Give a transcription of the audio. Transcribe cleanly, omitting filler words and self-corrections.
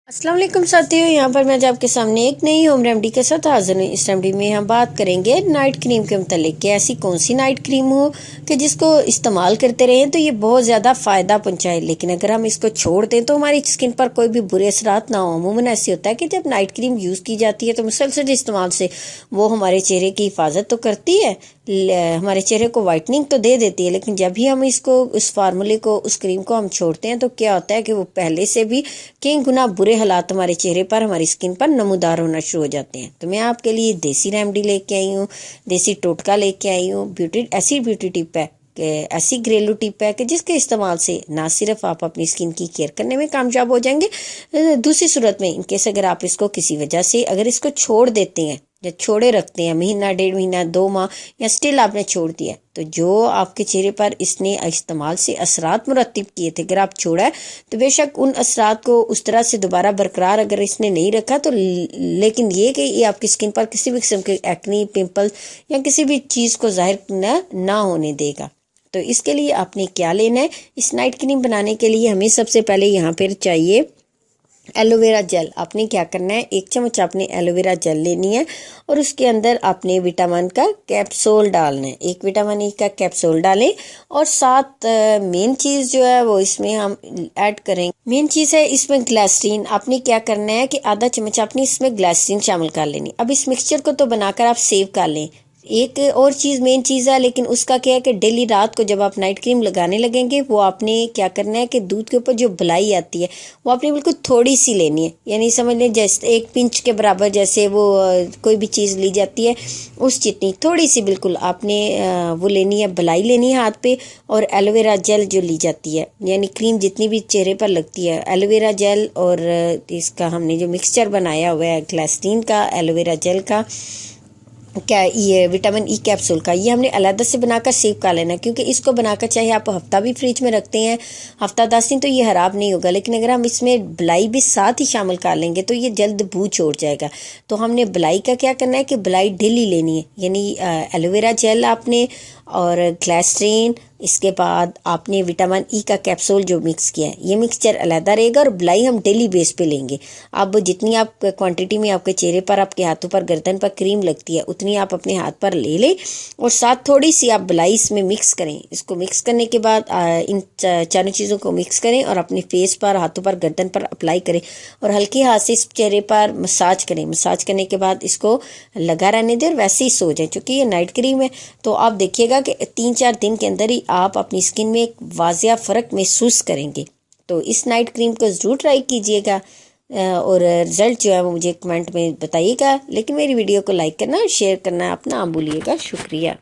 अस्सलाम वालेकुम साथियों, यहाँ पर मैं आज आपके सामने एक नई होम रेमेडी के साथ हाजिर हूँ। इस रेमेडी में हम बात करेंगे नाइट क्रीम के मुतालिक कि ऐसी कौन सी नाइट क्रीम हो कि जिसको इस्तेमाल करते रहें तो ये बहुत ज़्यादा फ़ायदा पहुँचाए, लेकिन अगर हम इसको छोड़ दें तो हमारी स्किन पर कोई भी बुरे असरात ना हो। अमूमन ऐसे होता है कि जब नाइट क्रीम यूज़ की जाती है तो मुसलसल इस्तेमाल से वो हमारे चेहरे की हिफाजत तो करती है, हमारे चेहरे को वाइटनिंग तो दे देती है, लेकिन जब भी हम इसको उस फार्मूले को उस क्रीम को हम छोड़ते हैं तो क्या होता है कि वो पहले से भी कई गुना बुरे हालात हमारे चेहरे पर, हमारी स्किन पर नमूदार होना शुरू हो जाते हैं। तो मैं आपके लिए देसी रेमेडी लेके आई हूँ, देसी टोटका लेके आई हूँ। ऐसी ब्यूटी टिप है कि ऐसी घरेलू टिप है कि जिसके इस्तेमाल से ना सिर्फ आप अपनी स्किन की केयर करने में कामयाब हो जाएंगे, दूसरी सूरत में इनकेस अगर आप इसको किसी वजह से अगर इसको छोड़ देते हैं या छोड़े रखते हैं महीना, 1.5 महीना, 2 माह या स्टिल आपने छोड़ दिया, तो जो आपके चेहरे पर इसने इस्तेमाल से असरात मुरतब किए थे, अगर आप छोड़ा है तो बेशक उन असरात को उस तरह से दोबारा बरकरार अगर इसने नहीं रखा तो लेकिन ये कि ये आपकी स्किन पर किसी भी किस्म के एक्नी, पिंपल या किसी भी चीज़ को जाहिर ना होने देगा। तो इसके लिए आपने क्या लेना है, इस नाइट क्रीम बनाने के लिए हमें सबसे पहले यहाँ पर चाहिए एलोवेरा जेल। आपने क्या करना है, 1 चम्मच आपने एलोवेरा जेल लेनी है और उसके अंदर आपने विटामिन का कैप्सूल डालना है। 1 विटामिन ई का कैप्सूल डालें और साथ मेन चीज़ जो है वो इसमें हम ऐड करेंगे। मेन चीज़ है इसमें ग्लिसरीन। आपने क्या करना है कि आधा चम्मच आपने इसमें ग्लिसरीन शामिल कर लेनी। अब इस मिक्सचर को तो बनाकर आप सेव कर लें। एक और चीज़ मेन चीज़ है, लेकिन उसका क्या है कि डेली रात को जब आप नाइट क्रीम लगाने लगेंगे वो आपने क्या करना है कि दूध के ऊपर जो बलाई आती है वो आपने बिल्कुल थोड़ी सी लेनी है, यानी समझ लें जैसे 1 पिंच के बराबर, जैसे वो कोई भी चीज़ ली जाती है उस जितनी थोड़ी सी बिल्कुल आपने वो लेनी है, बलाई लेनी है हाथ पे। और एलोवेरा जेल जो ली जाती है, यानी क्रीम जितनी भी चेहरे पर लगती है, एलोवेरा जेल और इसका हमने जो मिक्सचर बनाया हुआ है ग्लिसरीन का, एलोवेरा जेल का, क्या ये विटामिन ई कैप्सूल का, ये हमने अलग से बनाकर सेव कर लेना, क्योंकि इसको बनाकर चाहे आप हफ्ता भी फ्रिज में रखते हैं, हफ्ता 10 दिन, तो ये खराब नहीं होगा। लेकिन अगर हम इसमें बलाई भी साथ ही शामिल कर लेंगे तो ये जल्द बू छोड़ जाएगा। तो हमने बलाई का क्या करना है कि बलाई डेली लेनी है, यानी एलोवेरा जेल आपने और ग्लिसरीन, इसके बाद आपने विटामिन ई का कैप्सूल जो मिक्स किया है, ये मिक्सचर अलहदा रहेगा और बलाई हम डेली बेस पे लेंगे। अब जितनी आप क्वांटिटी में आपके चेहरे पर, आपके हाथों पर, गर्दन पर क्रीम लगती है उतनी आप अपने हाथ पर ले लें और साथ थोड़ी सी आप बलाई इसमें मिक्स करें। इसको मिक्स करने के बाद इन चारों चीज़ों को मिक्स करें और अपने फेस पर, हाथों पर, गर्दन पर अप्लाई करें और हल्के हाथ से इस चेहरे पर मसाज करें। मसाज करने के बाद इसको लगा रहने दें और वैसे ही सो जाए। चूँकि ये नाइट क्रीम है तो आप देखिएगा कि 3-4 दिन के अंदर ही आप अपनी स्किन में एक वाजिया फ़र्क महसूस करेंगे। तो इस नाइट क्रीम को ज़रूर ट्राई कीजिएगा और रिज़ल्ट जो है वो मुझे कमेंट में बताइएगा। लेकिन मेरी वीडियो को लाइक करना और शेयर करना आप ना भूलिएगा। शुक्रिया।